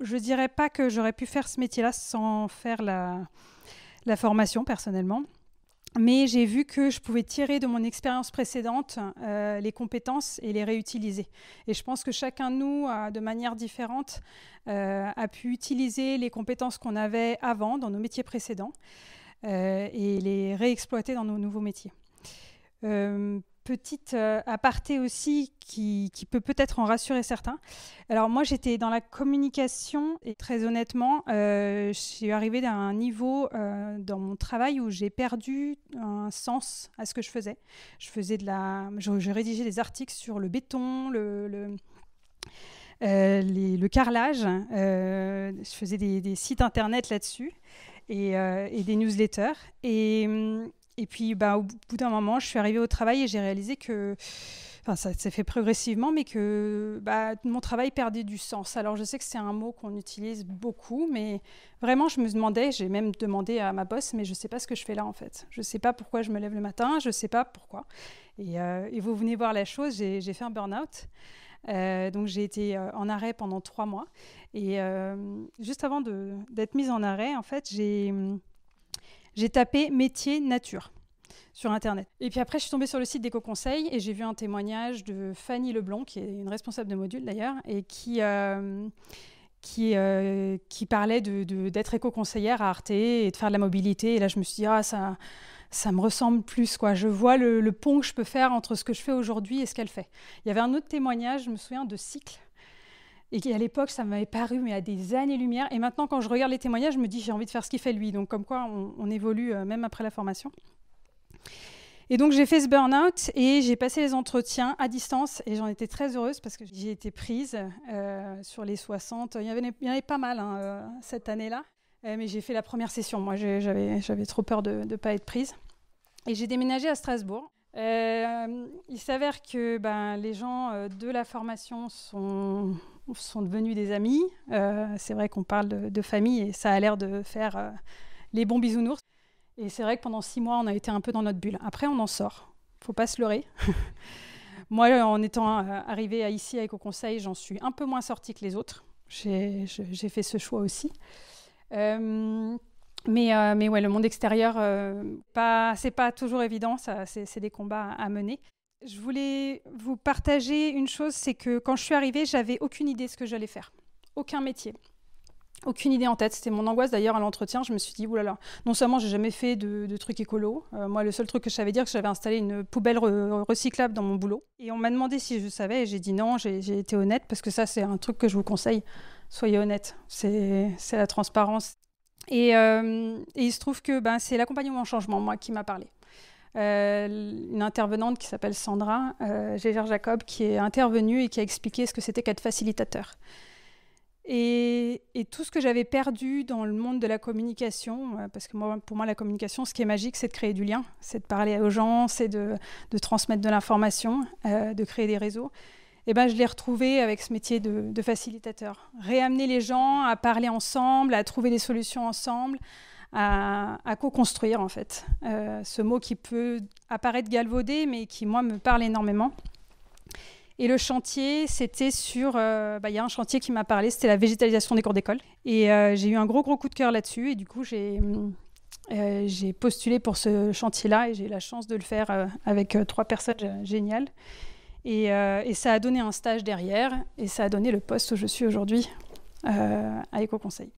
je ne dirais pas que j'aurais pu faire ce métier-là sans faire la formation, personnellement. Mais j'ai vu que je pouvais tirer de mon expérience précédente les compétences et les réutiliser. Et je pense que chacun de nous, de manière différente, a pu utiliser les compétences qu'on avait avant dans nos métiers précédents et les réexploiter dans nos nouveaux métiers. Petite aparté aussi qui peut peut-être en rassurer certains. Alors moi, j'étais dans la communication et très honnêtement, je suis arrivée à un niveau dans mon travail où j'ai perdu un sens à ce que je faisais. Je rédigeais des articles sur le béton, le carrelage. Je faisais des sites internet là-dessus et des newsletters. Et puis, au bout d'un moment, je suis arrivée au travail et j'ai réalisé que, ça s'est fait progressivement, mais que mon travail perdait du sens. Alors, je sais que c'est un mot qu'on utilise beaucoup, mais vraiment, je me demandais, j'ai même demandé à ma boss, mais je ne sais pas ce que je fais là, en fait. Je ne sais pas pourquoi je me lève le matin, je ne sais pas pourquoi. Et vous venez voir la chose, j'ai fait un burn-out. Donc, j'ai été en arrêt pendant 3 mois. Et juste avant d'être mise en arrêt, en fait, j'ai tapé métier nature sur Internet. Et puis après, je suis tombée sur le site d'Éco-Conseil et j'ai vu un témoignage de Fanny Leblond, qui est une responsable de module d'ailleurs, et qui parlait d'être éco-conseillère à Arte et de faire de la mobilité. Et là, je me suis dit, ça me ressemble plus, quoi. Je vois le pont que je peux faire entre ce que je fais aujourd'hui et ce qu'elle fait. Il y avait un autre témoignage, je me souviens, de Cycle. Et à l'époque, ça m'avait paru, mais à des années-lumière. Et maintenant, quand je regarde les témoignages, je me dis, j'ai envie de faire ce qu'il fait lui. Donc, comme quoi, on évolue même après la formation. Et donc, j'ai fait ce burn-out et j'ai passé les entretiens à distance. Et j'en étais très heureuse parce que j'ai été prise sur les 60. Il y en avait pas mal cette année-là. Mais j'ai fait la première session. Moi, j'avais trop peur de ne pas être prise. Et j'ai déménagé à Strasbourg. Il s'avère que les gens de la formation sont devenus des amis. C'est vrai qu'on parle de famille et ça a l'air de faire les bons bisounours. Et c'est vrai que pendant 6 mois, on a été un peu dans notre bulle. Après, on en sort. Faut pas se leurrer. Moi, en étant arrivée ici à Éco-Conseil, j'en suis un peu moins sortie que les autres. J'ai fait ce choix aussi. Mais ouais, le monde extérieur, c'est pas toujours évident. C'est des combats à mener. Je voulais vous partager une chose, c'est que quand je suis arrivée, j'avais aucune idée de ce que j'allais faire. Aucun métier. Aucune idée en tête. C'était mon angoisse d'ailleurs à l'entretien. Je me suis dit, oulala, non seulement j'ai jamais fait de trucs écolo. Moi, le seul truc que je savais dire, c'est que j'avais installé une poubelle recyclable dans mon boulot. Et on m'a demandé si je savais et j'ai dit non. J'ai été honnête parce que ça, c'est un truc que je vous conseille. Soyez honnête. C'est la transparence. Et il se trouve que c'est l'accompagnement au changement, moi, qui m'a parlé. Une intervenante qui s'appelle Sandra Gégère-Jacob, qui est intervenue et qui a expliqué ce que c'était qu'être facilitateur. Et tout ce que j'avais perdu dans le monde de la communication, parce que pour moi, la communication, ce qui est magique, c'est de créer du lien, c'est de parler aux gens, c'est de transmettre de l'information, de créer des réseaux. Et je l'ai retrouvé avec ce métier de facilitateur. Réamener les gens à parler ensemble, à trouver des solutions ensemble, à co-construire en fait. Ce mot qui peut apparaître galvaudé, mais qui, moi, me parle énormément. Et le chantier, c'était sur... y a un chantier qui m'a parlé, c'était la végétalisation des cours d'école. Et j'ai eu un gros coup de cœur là-dessus. Et du coup, j'ai postulé pour ce chantier-là et j'ai eu la chance de le faire avec 3 personnes géniales. Et ça a donné un stage derrière et ça a donné le poste où je suis aujourd'hui à Éco-Conseil.